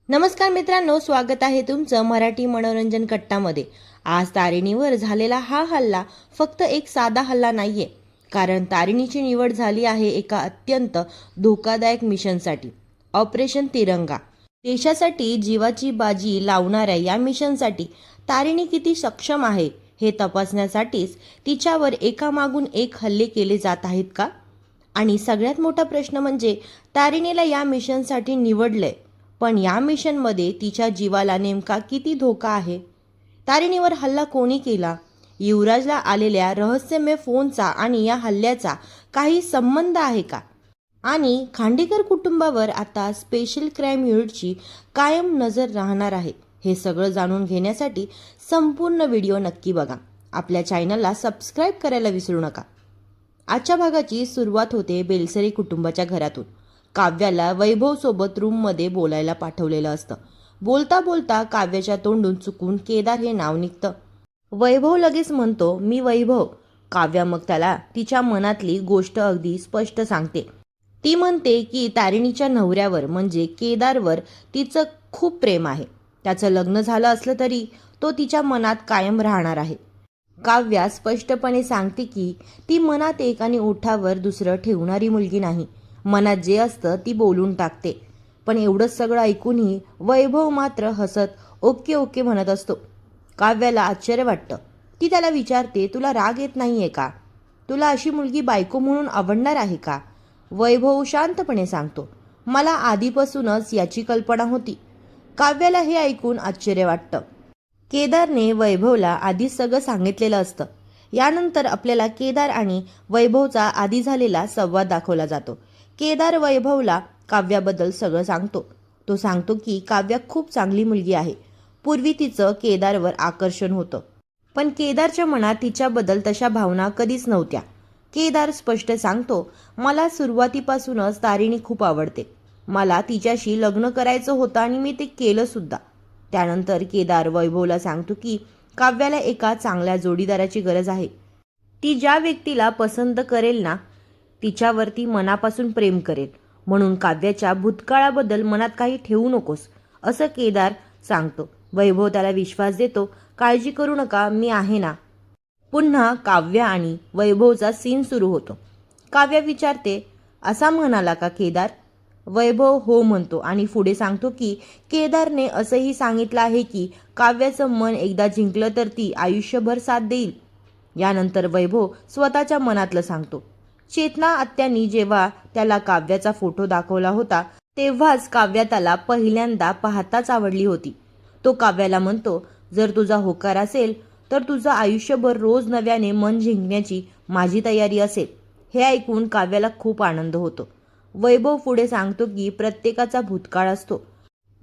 नमस्कार मित्रांनो, स्वागत आहे तुमचं मराठी मनोरंजन कट्टामध्ये। आज तारिणीवर झालेला हा हल्ला फक्त एक साधा हल्ला नाहीये, कारण तारिणीची निवड झाली आहे एका अत्यंत धोकादायक मिशनसाठी, ऑपरेशन तिरंगा। देशासाठी जीवाची बाजी लावणाऱ्या या मिशनसाठी तारिणी किती सक्षम आहे हे तपासण्यासाठीच तिच्यावर एकामागून एक हल्ले केले जात आहेत का? आणि सगळ्यात मोठा प्रश्न म्हणजे तारिणीला या मिशनसाठी निवडलंय, पण या मिशनमध्ये तिच्या जीवाला नेमका किती धोका आहे? तारिणीवर हल्ला कोणी केला? युवराजला आलेल्या रहस्यमय फोनचा आणि या हल्ल्याचा काही संबंध आहे का? आणि खांडेकर कुटुंबावर आता स्पेशल क्राईम युनिटची कायम नजर राहणार आहे। हे सगळं जाणून घेण्यासाठी संपूर्ण व्हिडिओ नक्की बघा। आपल्या चॅनलला सबस्क्राईब करायला विसरू नका। आजच्या भागाची सुरुवात होते बेलसरे कुटुंबाच्या घरातून। काव्याला वैभव सोबत रूममध्ये बोलायला पाठवलेलं असतं। बोलता बोलता काव्याच्या तोंडून चुकून केदार हे नाव निघतं। वैभव लगेच म्हणतो, मी वैभव। काव्या मग त्याला तिच्या मनातली गोष्ट अगदी स्पष्ट सांगते। ती म्हणते की तारिणीच्या नवऱ्यावर म्हणजे केदारवर तिचं खूप प्रेम आहे। त्याचं लग्न झालं असलं तरी तो तिच्या मनात कायम राहणार आहे। काव्या स्पष्टपणे सांगते की ती मनात एक आणि ओठावर दुसरं ठेवणारी मुलगी नाही। मनात जे असतं ती बोलून टाकते। पण एवढंच सगळं ऐकूनही वैभव मात्र हसत ओके ओके म्हणत असतो। काव्याला आश्चर्य वाटतं। ती त्याला विचारते, तुला राग येत नाहीये का? तुला अशी मुलगी बायको म्हणून आवडणार आहे का? वैभव शांतपणे सांगतो, मला आधीपासूनच याची कल्पना होती। काव्याला हे ऐकून आश्चर्य वाटतं। केदारने वैभवला आधीच सगळं सांगितलेलं असतं। यानंतर आपल्याला केदार आणि वैभवचा आधी झालेला संवाद दाखवला जातो। केदार वैभवला काव्याबद्दल सगळं सांगतो। तो सांगतो की काव्या खूप चांगली मुलगी आहे। पूर्वी तिचं केदारवर आकर्षण होतं, पण केदारच्या मनात तिच्याबद्दल तशा भावना कधीच नव्हत्या। केदार स्पष्ट सांगतो, मला सुरुवातीपासूनच तारिणी खूप आवडते। मला तिच्याशी लग्न करायचं होतं आणि मी ते केलं सुद्धा। त्यानंतर केदार वैभवला सांगतो की काव्याला एका चांगल्या जोडीदाराची गरज आहे। ती ज्या व्यक्तीला पसंत करेल ना, तिच्यावरती मनापासून प्रेम करेल। म्हणून काव्याच्या भूतकाळाबद्दल मनात काही ठेवू नकोस, असं केदार सांगतो। वैभव त्याला विश्वास देतो, काळजी करू नका, मी आहे ना। पुन्हा काव्या आणि वैभवचा सीन सुरू होतो। काव्या विचारते, असा म्हणाला का केदार? वैभव हो म्हणतो आणि पुढे सांगतो की केदारने असंही सांगितलं आहे की काव्याचं मन एकदा जिंकलं तर ती आयुष्यभर साथ देईल। यानंतर वैभव स्वतःच्या मनातलं सांगतो। चेतना आत्यांनी जेव्हा त्याला काव्याचा फोटो दाखवला होता, तेव्हाच काव्या त्याला पहिल्यांदा पाहताच आवडली होती। तो काव्याला म्हणतो, जर तुझा होकार असेल तर तुझं आयुष्यभर रोज नव्याने मन जिंकण्याची माझी तयारी असेल। हे ऐकून काव्याला खूप आनंद होतो। वैभव पुढे सांगतो की प्रत्येकाचा भूतकाळ असतो,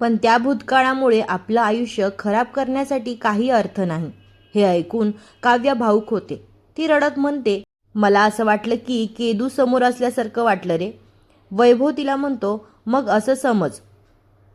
पण त्या भूतकाळामुळे आपलं आयुष्य खराब करण्यासाठी काही अर्थ नाही। हे ऐकून काव्या भावुक होते। ती रडत म्हणते, मला असं वाटलं की केदू समोर असल्यासारखं वाटलं रे। वैभव तिला म्हणतो, मग असं समज,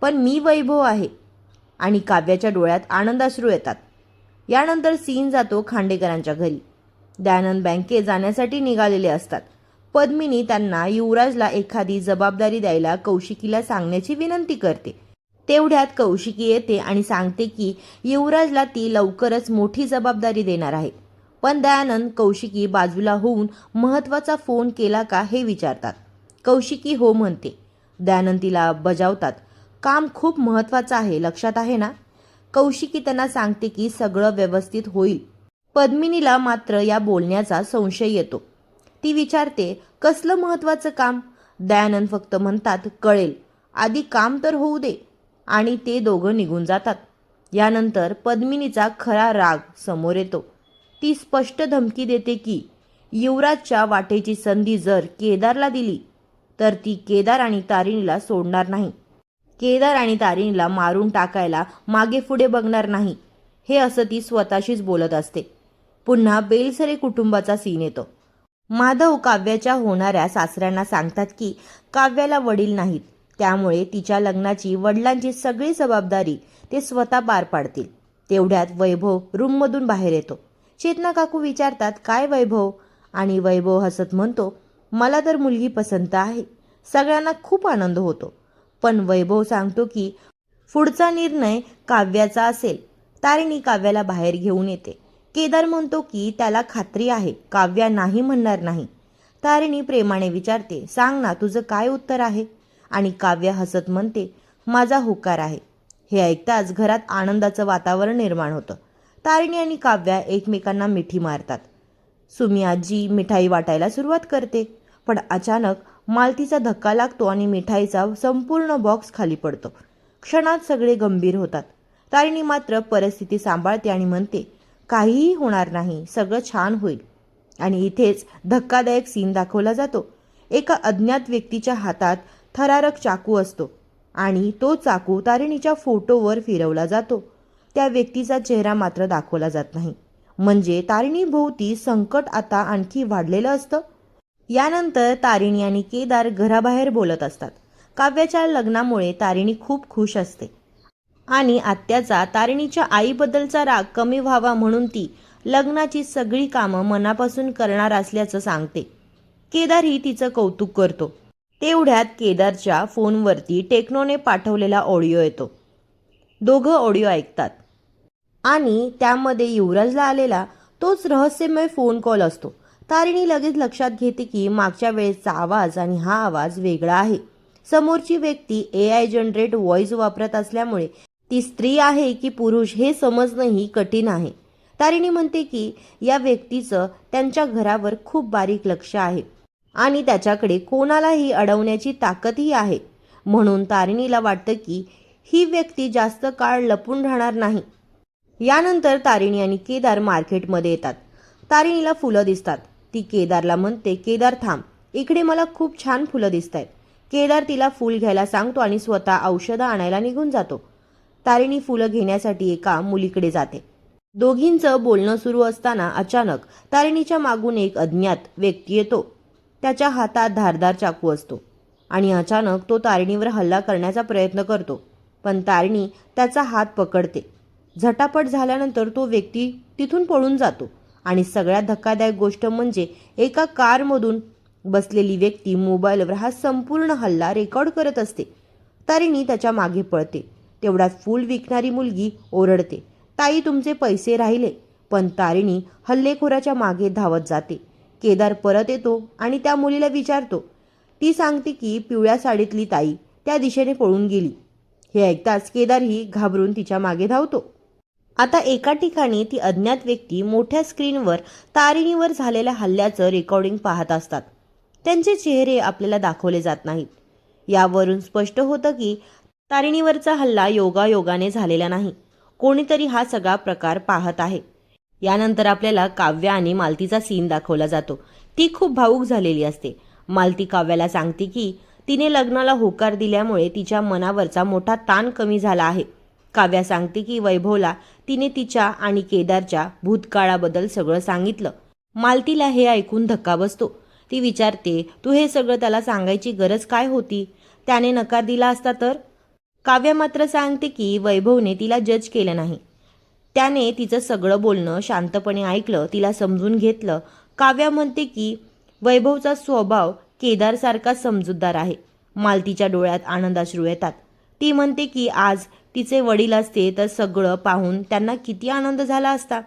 पण मी वैभव आहे। आणि काव्याच्या डोळ्यात आनंदाश्रू येतात। यानंतर सीन जातो खांडेकरांच्या घरी। दयानंद बँकेत जाण्यासाठी निघालेले असतात। पद्मिनी त्यांना युवराजला एखादी जबाबदारी द्यायला कौशिकीला सांगण्याची विनंती करते। तेवढ्यात कौशिकी येते आणि सांगते की युवराजला ती लवकरच मोठी जबाबदारी देणार आहे। पण दयानंद कौशिकी बाजूला होऊन महत्त्वाचा फोन केला का हे विचारतात। कौशिकी हो म्हणते। दयानंद तिला बजावतात, काम खूप महत्त्वाचं आहे, लक्षात आहे ना? कौशिकी त्यांना सांगते की सगळं व्यवस्थित होईल। पद्मिनीला मात्र या बोलण्याचा संशय येतो। ती विचारते, कसलं महत्त्वाचं काम? दयानंद फक्त म्हणतात, कळेल, आधी काम तर होऊ दे। आणि ते दोघं निघून जातात। यानंतर पद्मिनीचा खरा राग समोर येतो। ती स्पष्ट धमकी देते की युवराजच्या वाटेची संधी जर केदारला दिली तर ती केदार आणि तारिणीला सोडणार नाही। केदार आणि तारिणीला मारून टाकायला मागे पुढे बघणार नाही। हे असं ती स्वतःशीच बोलत असते। पुन्हा बेलसरे कुटुंबाचा सीन येतो। माधव काव्याच्या होणाऱ्या सासऱ्यांना सांगतात की काव्याला वडील नाहीत, त्यामुळे तिच्या लग्नाची वडिलांची सगळी जबाबदारी ते स्वतः पार पाडतील। तेवढ्यात वैभव रूममधून बाहेर येतो। चेतना काकू विचारतात, काय वैभव? आणि वैभव हसत म्हणतो, मला तर मुलगी पसंत आहे। सगळ्यांना खूप आनंद होतो। पण वैभव सांगतो की पुढचा निर्णय काव्याचा असेल. तारिणी काव्याला बाहेर घेऊन येते. केदार म्हणतो की त्याला खात्री आहे काव्या नाही म्हणणार नाही. तारिणी प्रेमाने विचारते, सांग ना तुझं काय उत्तर आहे. आणि काव्य हसत म्हणते, माझा होकार आहे. हे ऐकताच घरात आनंदाचं वातावरण निर्माण होतं. तारिणी आणि काव्या एकमेकांना मिठी मारतात. सुमी आजी मिठाई वाटायला सुरुवात करते, पण अचानक मालतीचा धक्का लागतो आणि मिठाईचा संपूर्ण बॉक्स खाली पडतो. क्षणात सगळे गंभीर होतात. तारिणी मात्र परिस्थिती सांभाळते आणि म्हणते, काहीही होणार नाही, सगळं छान होईल. आणि इथेच धक्कादायक सीन दाखवला जातो. एका अज्ञात व्यक्तीच्या हातात थरारक चाकू असतो आणि तो चाकू तारिणीच्या फोटोवर फिरवला जातो. त्या व्यक्तीचा चेहरा मात्र दाखवला जात नाही. म्हणजे तारिणी भोवती संकट आता आणखी वाढलेलं असतं. यानंतर तारिणी आणि केदार घराबाहेर बोलत असतात. काव्याच्या लग्नामुळे तारिणी खूप खुश असते आणि आत्याचा तारिणीच्या आईबद्दलचा राग कमी व्हावा म्हणून ती लग्नाची सगळी कामं मनापासून करणार असल्याचं सांगते. केदारही तिचं कौतुक करतो. तेवढ्यात केदारच्या फोनवरती टेक्नोने पाठवलेला ऑडिओ येतो. दोघं ऑडिओ ऐकतात आणि त्यामध्ये युवराजला आलेला तोच रहस्यमय फोन कॉल असतो. तारिणी लगेच लक्षात घेते की मागच्या वेळेसचा आवाज आणि हा आवाज वेगळा आहे. समोरची व्यक्ती AI जनरेट व्हॉइस वापरत असल्यामुळे ती स्त्री आहे की पुरुष हे समजणंही कठीण आहे. तारिणी म्हणते की या व्यक्तीचं त्यांच्या घरावर खूप बारीक लक्ष आहे आणि त्याच्याकडे कोणालाही अडवण्याची ताकदही आहे. म्हणून तारिणीला वाटतं की ही व्यक्ती जास्त काळ लपून राहणार नाही. यानंतर तारिणी आणि केदार मार्केटमध्ये येतात. तारिणीला फुलं दिसतात. ती केदारला म्हणते, केदार थांब, इकडे मला खूप छान फुलं दिसत आहेत. केदार तिला फूल घ्यायला सांगतो आणि स्वतः औषधं आणायला निघून जातो. तारिणी फुलं घेण्यासाठी एका मुलीकडे जाते. दोघींचं बोलणं सुरू असताना अचानक तारिणीच्या मागून एक अज्ञात व्यक्ती येतो. त्याच्या हातात धारदार चाकू असतो आणि अचानक तो तारिणीवर हल्ला करण्याचा प्रयत्न करतो, पण तारिणी त्याचा हात पकडते. झटापट झाल्यानंतर तो व्यक्ती तिथून पळून जातो आणि सगळ्यात धक्कादायक गोष्ट म्हणजे एका कारमधून बसलेली व्यक्ती मोबाईलवर हा संपूर्ण हल्ला रेकॉर्ड करत असते. तारिणी त्याच्या मागे पळते. तेवढ्यात फूल विकणारी मुलगी ओरडते, ताई तुमचे पैसे राहिले. पण तारिणी हल्लेखोराच्या मागे धावत जाते. केदार परत येतो आणि त्या मुलीला विचारतो. ती सांगते की पिवळ्या साडीतली ताई त्या दिशेने पळून गेली. हे ऐकताच केदारही घाबरून तिच्या मागे धावतो. आता एका ठिकाणी ती अज्ञात व्यक्ती मोठ्या स्क्रीनवर तारिणीवर झालेल्या हल्ल्याचं रेकॉर्डिंग पाहत असतात. त्यांचे चेहरे आपल्याला दाखवले जात नाहीत. यावरून स्पष्ट होतं की तारिणीवरचा हल्ला योगायोगाने झालेला नाही. कोणीतरी हा सगळा प्रकार पाहत आहे. यानंतर आपल्याला काव्य आणि मालतीचा सीन दाखवला जातो. ती खूप भावूक झालेली असते. मालती काव्याला सांगते की तिने लग्नाला होकार दिल्यामुळे तिच्या मनावरचा मोठा ताण कमी झाला आहे. काव्या सांगते की वैभवला तिने तिच्या आणि केदारच्या भूतकाळाबद्दल सगळं सांगितलं. मालतीला हे ऐकून धक्का बसतो. ती विचारते, तू हे सगळं त्याला सांगायची गरज काय होती? त्याने नकार दिला असता तर? काव्य मात्र सांगते की वैभवने तिला जज केलं नाही. त्याने तिचं सगळं बोलणं शांतपणे ऐकलं, तिला समजून घेतलं. काव्या म्हणते की वैभवचा स्वभाव केदारसारखा समजूतदार आहे. मालतीच्या डोळ्यात आनंदाश्रू येतात. ती म्हणते की आज तिचे वडील असते तर सगळं पाहून त्यांना किती आनंद झाला असता.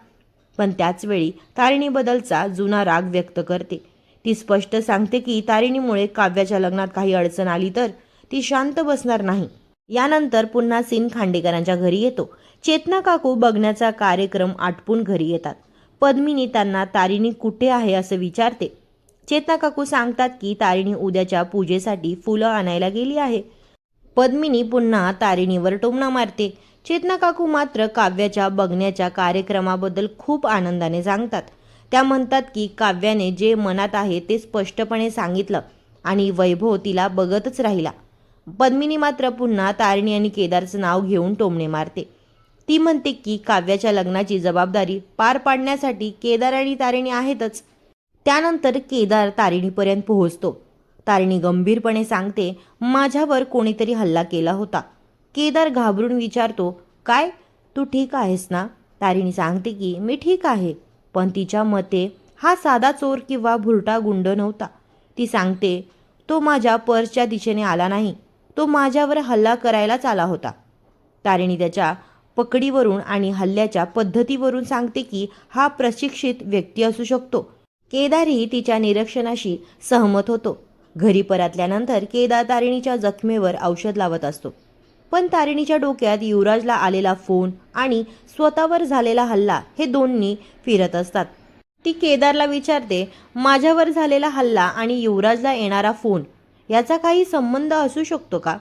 पण त्याचवेळी तारिणीबद्दलचा जुना राग व्यक्त करते. ती स्पष्ट सांगते की तारिणीमुळे काव्याच्या लग्नात काही अडचण आली तर ती शांत बसणार नाही. यानंतर पुन्हा सीन खांडेकरांच्या घरी येतो. चेतना काकू बघण्याचा कार्यक्रम आटपून घरी येतात. पद्मिनी त्यांना तारिणी कुठे आहे असं विचारते. चेतना काकू सांगतात की तारिणी उद्याच्या पूजेसाठी फुलं आणायला गेली आहे. पद्मिनी पुन्हा तारिणीवर टोमणा मारते. चेतना काकू मात्र काव्याच्या बघण्याच्या कार्यक्रमाबद्दल खूप आनंदाने सांगतात. त्या म्हणतात की काव्याने जे मनात आहे ते स्पष्टपणे सांगितलं आणि वैभव तिला बघतच राहिला. पद्मिनी मात्र पुन्हा तारिणी आणि केदारचं नाव घेऊन टोमणे मारते. ती म्हणते की काव्याच्या लग्नाची जबाबदारी पार पाडण्यासाठी केदार आणि तारिणी आहेतच. त्यानंतर केदार तारिणीपर्यंत पोहोचतो. तारिणी गंभीरपणे सांगते, माझ्यावर कोणीतरी हल्ला केला होता. केदार घाबरून विचारतो, काय? तू ठीक आहेस ना? तारिणी सांगते की मी ठीक आहे. पण तिच्या मते हा साधा चोर किंवा भुरटा गुंड नव्हता. ती सांगते, तो माझ्या पर्सच्या दिशेने आला नाही, तो माझ्यावर हल्ला करायलाच आला होता. तारिणी त्याच्या पकडीवरून आणि हल्ल्याच्या पद्धतीवरून सांगते की हा प्रशिक्षित व्यक्ती असू शकतो. केदारही तिच्या निरीक्षणाशी सहमत होतो. घरी परतल्यानंतर केदार तारिणीच्या जखमेवर औषध लावत असतो. पण तारिणीच्या डोक्यात युवराजला आलेला फोन आणि स्वतःवर झालेला हल्ला हे दोन्ही फिरत असतात. ती केदारला विचारते, माझ्यावर झालेला हल्ला आणि युवराजला येणारा फोन याचा काही संबंध असू शकतो का?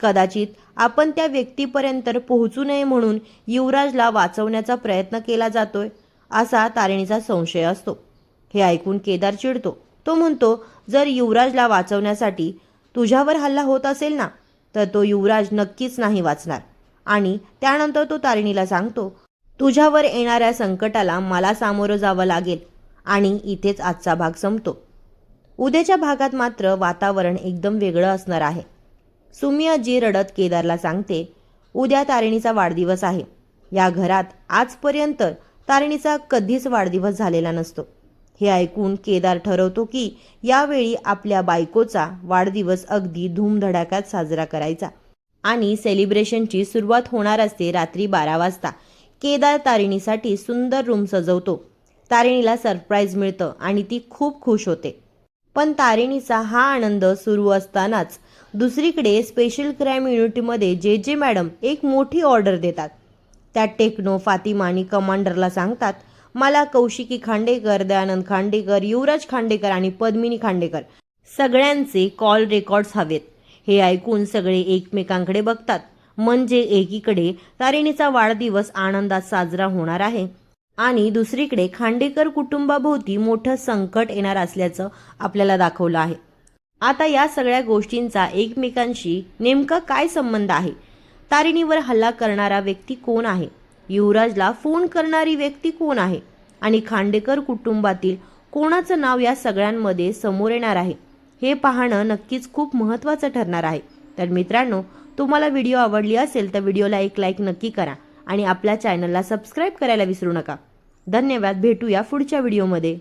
कदाचित आपण त्या व्यक्तीपर्यंत पोहोचू नये म्हणून युवराजला वाचवण्याचा प्रयत्न केला जातोय, असा तारिणीचा संशय असतो. हे ऐकून केदार चिडतो. तो म्हणतो, जर युवराजला वाचवण्यासाठी तुझ्यावर हल्ला होत असेल ना, तर तो युवराज नक्कीच नाही वाचणार. आणि त्यानंतर तो तारिणीला सांगतो, तुझ्यावर येणाऱ्या संकटाला मला सामोरं जावं लागेल. आणि इथेच आजचा भाग संपतो. उद्याच्या भागात मात्र वातावरण एकदम वेगळं असणार आहे. सुमी आजी रडत केदारला सांगते, उद्या तारिणीचा वाढदिवस आहे. या घरात आजपर्यंत तारिणीचा कधीच वाढदिवस झालेला नसतो. हे ऐकून केदार ठरवतो की यावेळी आपल्या बायकोचा वाढदिवस अगदी धूमधडाक्यात साजरा करायचा. आणि सेलिब्रेशनची सुरुवात होणार असते रात्री 12 वाजता. केदार तारिणीसाठी सुंदर रूम सजवतो. तारिणीला सरप्राईज मिळतं आणि ती खूप खुश होते. पण तारिणीचा हा आनंद सुरू असतानाच दुसरीकडे स्पेशल क्राईम युनिटमध्ये जे मॅडम एक मोठी ऑर्डर देतात. त्या टेक्नो, फातिमा आणि कमांडरला सांगतात, मला कौशिकी खांडेकर, दयानंद खांडेकर, युवराज खांडेकर आणि पद्मिनी खांडेकर सगळ्यांचे कॉल रेकॉर्ड्स हवेत. हे ऐकून सगळे एकमेकांकडे बघतात. म्हणजे एकीकडे तारिणीचा वाढदिवस आनंदात साजरा होणार आहे आणि दुसरीकडे खांडेकर कुटुंबाभोवती मोठं संकट येणार असल्याचं आपल्याला दाखवलं आहे. आता या सगळ्या गोष्टींचा एकमेकांशी नेमका काय संबंध आहे? तारिणीवर हल्ला करणारा व्यक्ती कोण आहे? युवराजला फोन करणारी व्यक्ती कोण आहे? आणि खांडेकर कुटुंबातील कोणाचं नाव या सगळ्यांमध्ये समोर येणार आहे? हे पाहणं नक्कीच खूप महत्त्वाचं ठरणार आहे. तर मित्रांनो, तुम्हाला व्हिडिओ आवडली असेल तर व्हिडिओला एक लाईक नक्की करा आणि आपल्या चॅनलला सबस्क्राईब करायला विसरू नका. धन्यवाद. भेटूया पुढच्या व्हिडिओमध्ये.